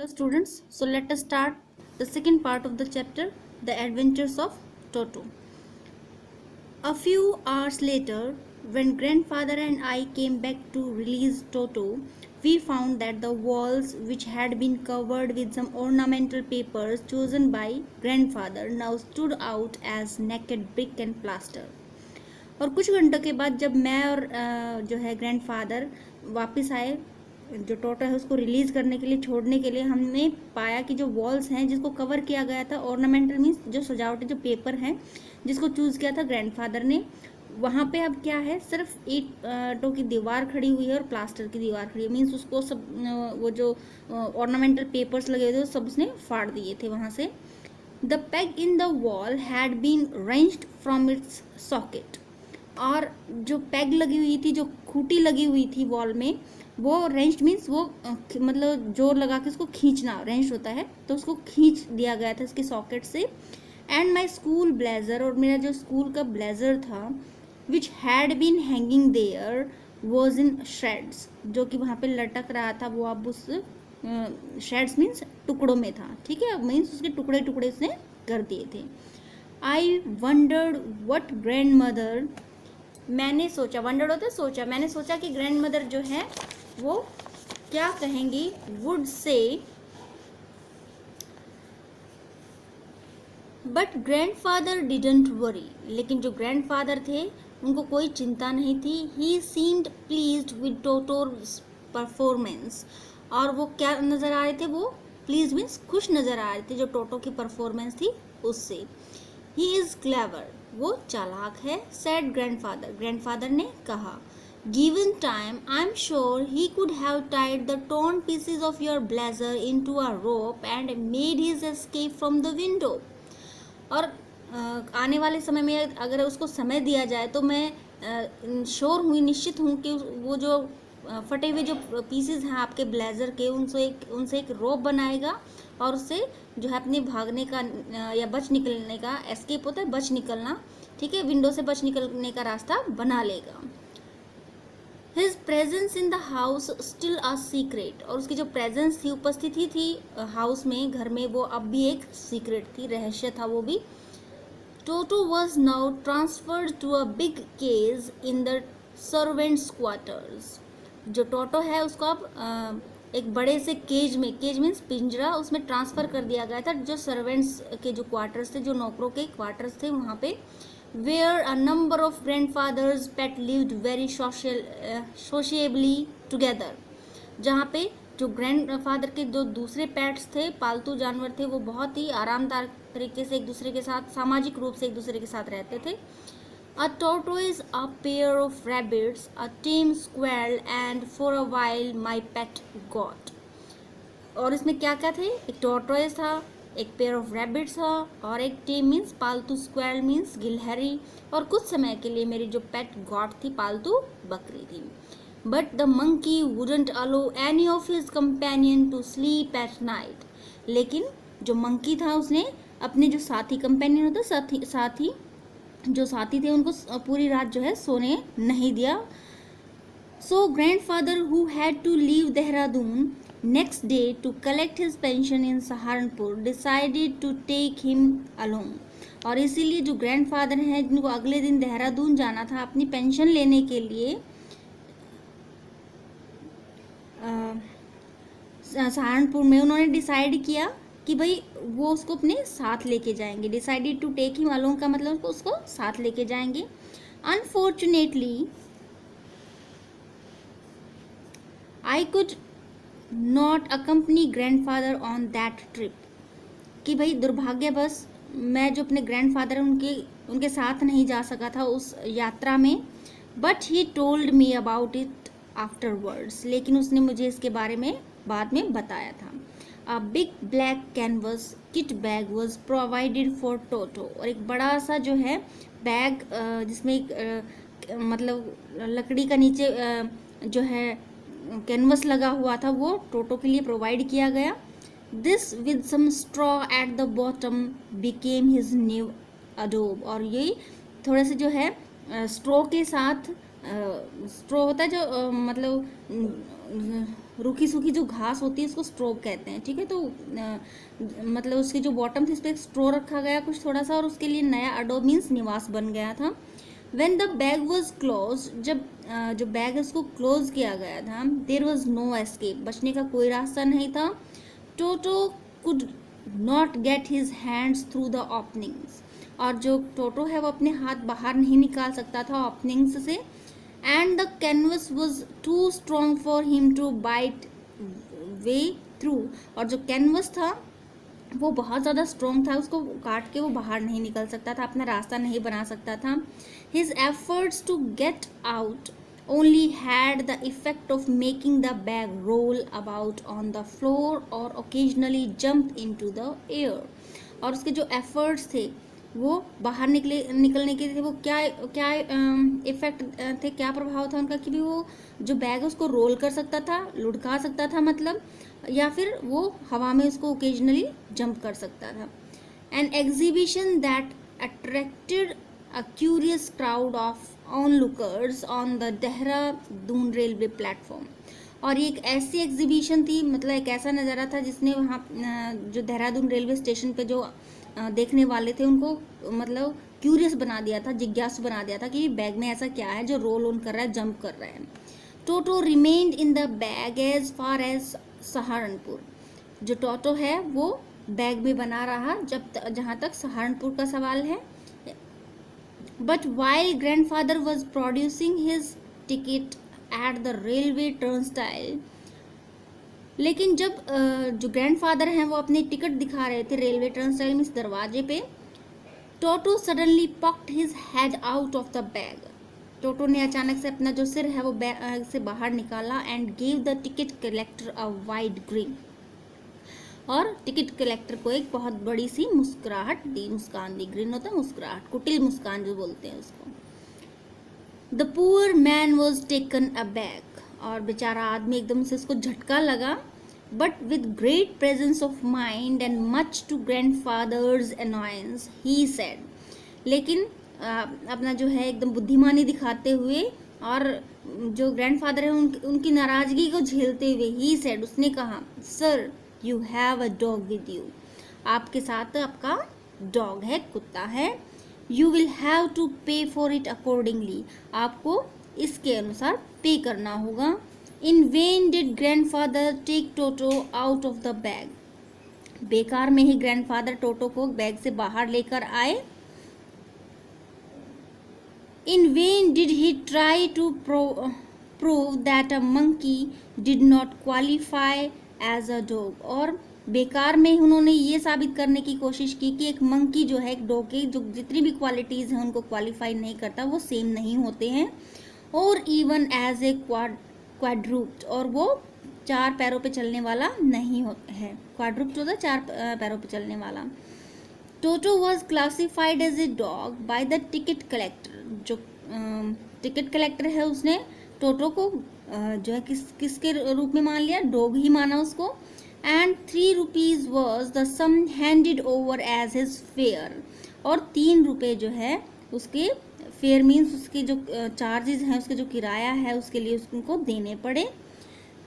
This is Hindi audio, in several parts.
Hello students, so let us start the second part of the chapter, The Adventures of Toto. A few hours later, when grandfather and I came back to release Toto, we found that the walls, which had been covered with some ornamental papers chosen by grandfather, now stood out as naked brick and plaster. और कुछ घंटों के बाद जब मैं और जो है ग्रैंडफादर वापस आए जो टोटो है उसको रिलीज़ करने के लिए छोड़ने के लिए, हमने पाया कि जो वॉल्स हैं जिसको कवर किया गया था, ऑर्नामेंटल मीन्स जो सजावटी जो पेपर हैं जिसको चूज़ किया था ग्रैंडफादर ने, वहाँ पे अब क्या है, सिर्फ ईंटों की दीवार खड़ी हुई है और प्लास्टर की दीवार खड़ी है। मीन्स उसको सब वो जो ऑर्नामेंटल पेपर्स लगे हुए थे सब उसने फाड़ दिए थे वहाँ से। The peg in the wall had been wrenched from its socket, और जो पैग लगी हुई थी, जो खूंटी लगी हुई थी वॉल में, वो रेंच्ड मीन्स वो मतलब जोर लगा के उसको खींचना, रेंच्ड होता है तो उसको खींच दिया गया था इसके सॉकेट से। एंड माई स्कूल ब्लेजर, और मेरा जो स्कूल का ब्लेजर था, which had been hanging there was in shreds, जो कि वहाँ पे लटक रहा था, वो अब उस श्रेड्स मीन्स टुकड़ों में था। ठीक है, मीन्स उसके टुकड़े टुकड़े उसने कर दिए थे। आई वंडर्ड वट ग्रैंड मदर, मैंने सोचा, वंडर्ड होता है सोचा, मैंने सोचा कि ग्रैंड मदर जो है वो क्या कहेंगी, would say, but grandfather didn't worry, लेकिन जो ग्रैंडफादर थे उनको कोई चिंता नहीं थी। ही सीम्ड प्लीज्ड विद टोटो's परफॉर्मेंस, और वो क्या नज़र आ रहे थे, वो प्लीज मीन्स खुश नज़र आ रहे थे जो टोटो की परफॉर्मेंस थी उससे। ही इज़ क्लेवर, वो चालाक है, सेड ग्रैंडफादर, ग्रैंडफादर ने कहा। Given time I am sure he could have tied the torn pieces of your blazer into a rope and made his escape from the window, और आने वाले समय में अगर उसको समय दिया जाए तो मैं श्योर हूँ, निश्चित हूँ कि वो जो फटे हुए जो पीसेस हैं आपके ब्लेज़र के, उनसे एक रोप बनाएगा और उससे जो है अपने भागने का या बच निकलने का, एस्केप होता है बच निकलना, ठीक है, विंडो से बच निकलने का रास्ता बना लेगा। His presence in the house still a secret, और उसकी जो प्रेजेंस थी, उपस्थिति थी हाउस में, घर में, वो अब भी एक सीक्रेट थी, रहस्य था वो भी। Toto was now transferred to a big cage in the servants quarters, जो टोटो है उसको अब एक बड़े से केज में, केज मीन्स पिंजरा, उसमें ट्रांसफ़र कर दिया गया था, जो सर्वेंट्स के जो क्वार्टर्स थे, जो नौकरों के क्वार्टर्स थे वहाँ पे। Where a number of grandfather's pet lived very sociably together, जहाँ पे जो ग्रैंडफादर के जो दूसरे पेट्स थे, पालतू जानवर थे, वो बहुत ही आरामदायक तरीके से एक दूसरे के साथ, सामाजिक रूप से एक दूसरे के साथ रहते थे। A tortoise, a pair of rabbits, a tame squirrel, and for a while my pet goat. और इसमें क्या क्या थे, एक टॉर्टोइज था, एक पेयर ऑफ रैबिट्स था, और एक टेम मीन्स पालतू, स्क्वेरल मीन्स गिलहरी, और कुछ समय के लिए मेरी जो पेट गॉट थी, पालतू बकरी थी। But the monkey wouldn't allow any of his companion to sleep at night, लेकिन जो मंकी था उसने अपने जो साथी, कंपेनियन होता साथी जो साथी थे, उनको पूरी रात जो है सोने नहीं दिया। So grandfather who had to leave Dehradun next day to collect his pension in Saharanpur decided to take him along, और इसीलिए जो ग्रैंडफादर हैं जिनको अगले दिन देहरादून जाना था अपनी पेंशन लेने के लिए, सहारनपुर में, उन्होंने डिसाइड किया कि भाई वो उसको अपने साथ लेके जाएंगे। Decided to take him along का मतलब उसको साथ लेके जाएंगे। Unfortunately I could not accompany grandfather on that trip, कि भाई दुर्भाग्यवश मैं जो अपने ग्रैंडफादर उनके साथ नहीं जा सका था उस यात्रा में। But he told me about it afterwards, लेकिन उसने मुझे इसके बारे में बाद में बताया था। A big black canvas kit bag was provided for Toto, और एक बड़ा सा जो है बैग जिसमें एक मतलब लकड़ी का नीचे जो है कैनवस लगा हुआ था, वो टोटो के लिए प्रोवाइड किया गया। This with some straw at the bottom became his new अडोब, और ये थोड़े से जो है स्ट्रॉ के साथ, स्ट्रॉ होता है जो मतलब रूखी सूखी जो घास होती है उसको स्ट्रो कहते हैं, ठीक है। तो मतलब उसके जो बॉटम थी उस पर एक स्ट्रो रखा गया कुछ थोड़ा सा, और उसके लिए नया अडो मीन्स निवास बन गया था। When the bag was closed, जब जो बैग है उसको क्लोज किया गया था, देर वॉज नो एस्केप, बचने का कोई रास्ता नहीं था। Toto could not get his hands through the openings, और जो टोटो है वो अपने हाथ बाहर नहीं निकाल सकता था ओपनिंग्स से। And the canvas was too strong for him to bite way through, और जो कैनवस था वो बहुत ज़्यादा स्ट्रॉन्ग था, उसको काट के वो बाहर नहीं निकल सकता था, अपना रास्ता नहीं बना सकता था। His efforts to get out only had the effect of making the bag roll about on the floor और occasionally jump into the air. और उसके जो एफर्ट्स थे वो बाहर निकलने के थे, वो क्या क्या इफेक्ट थे, क्या प्रभाव था उनका कि भी वो जो बैग है उसको रोल कर सकता था, लुढ़का सकता था मतलब, या फिर वो हवा में उसको ओकेजनली जंप कर सकता था। An exhibition that attracted a curious crowd of onlookers on the Dehradun railway platform. और ये एक ऐसी एग्जीबिशन थी, मतलब एक ऐसा नज़ारा था जिसने वहाँ जो देहरादून रेलवे स्टेशन पे जो देखने वाले थे उनको मतलब क्यूरियस बना दिया था, जिज्ञासु बना दिया था कि बैग में ऐसा क्या है जो रोल ऑन कर रहा है, जंप कर रहा है। Toto remained in the bag as far as Saharanpur. जो टोटो है वो बैग में बना रहा जहाँ तक सहारनपुर का सवाल है। But while grandfather was producing his ticket at the railway turnstile, लेकिन जब जो ग्रैंडफादर हैं वो अपने टिकट दिखा रहे थे रेलवे टर्नस्टाइल में इस दरवाजे पे, Toto suddenly poked his head out of the bag. Toto ने अचानक से अपना जो सिर है वो बैग से बाहर निकाला and gave the ticket collector a wide green, और टिकट कलेक्टर को एक बहुत बड़ी सी मुस्कुराहट दी, मुस्कान दी। ग्रिन होता है मुस्कुराहट, कुटिल मुस्कान जो बोलते हैं उसको। The poor man was taken aback, और बेचारा आदमी एकदम से उसको झटका लगा। But with great presence of mind and much to grandfather's annoyance he said, लेकिन अपना जो है एकदम बुद्धिमानी दिखाते हुए और जो ग्रैंडफादर है उनकी नाराजगी को झेलते हुए ही सेड, उसने कहा, sir you have a dog with you, आपके साथ आपका डॉग है, कुत्ता है। You will have to pay for it accordingly, आपको इसके अनुसार पे करना होगा। In vain did grandfather take Toto out of the bag, बेकार में ही ग्रैंडफादर टोटो को बैग से बाहर लेकर आए। In vain did he try to prove that a monkey did not qualify as a dog, और बेकार में उन्होंने ये साबित करने की कोशिश की कि एक मंकी जो है एक डॉग की जो जितनी भी क्वालिटीज़ हैं उनको क्वालिफाई नहीं करता, वो सेम नहीं होते हैं। और इवन एज ए क्वाड्रूप्ड, और वो चार पैरों पे चलने वाला नहीं है। क्वाड्रूप्ड होता है चार पैरों पे चलने वाला। Toto was classified as a dog by the ticket collector, जो टिकट कलेक्टर है उसने टोटो को जो है किसके रूप में मान लिया, डॉग ही माना उसको। And 3 rupees was the sum handed over as his fare, और 3 रुपये जो है उसके फेयर मीन्स उसके जो चार्जेस हैं, उसके जो किराया है उसके लिए उसको देने पड़े।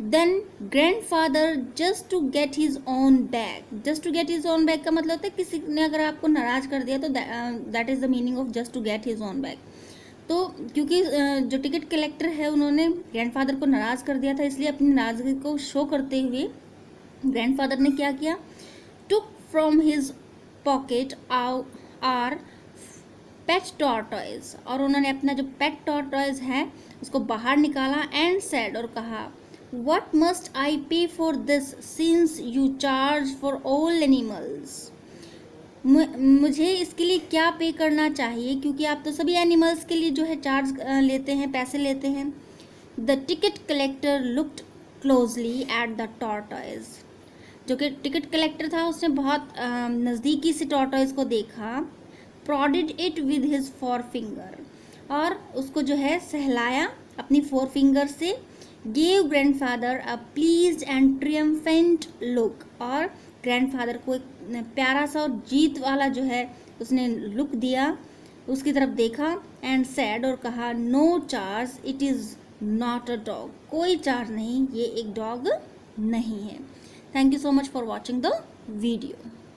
Then grandfather just to get his own back, just to get his own back का मतलब होता है किसी ने अगर आपको नाराज कर दिया तो that is the meaning of just to get his own back. तो क्योंकि जो टिकट कलेक्टर है उन्होंने ग्रैंडफादर को नाराज कर दिया था, इसलिए अपनी नाराजगी को शो करते हुए ग्रैंडफादर ने क्या किया, took from his pocket our pet tortoise, और उन्होंने अपना जो पेट टॉर्टॉइज है उसको बाहर निकाला। एंड सेड, और कहा, व्हाट मस्ट आई पे for this since you charge for all animals, मुझे इसके लिए क्या पे करना चाहिए क्योंकि आप तो सभी एनिमल्स के लिए जो है चार्ज लेते हैं, पैसे लेते हैं। The ticket collector looked closely at the tortoise, जो कि टिकट कलेक्टर था उसने बहुत नज़दीकी से टॉर्टॉइज को देखा। Prodded it with his 4 finger, और उसको जो है सहलाया अपनी 4 फिंगर से। Gave grandfather a pleased and triumphant look, और ग्रैंडफादर को एक प्यारा सा और जीत वाला जो है उसने लुक दिया, उसकी तरफ देखा। एंड सैड, और कहा, no charge, it is not a dog, कोई चार्ज नहीं, ये एक डॉग नहीं है। Thank you so much for watching the video.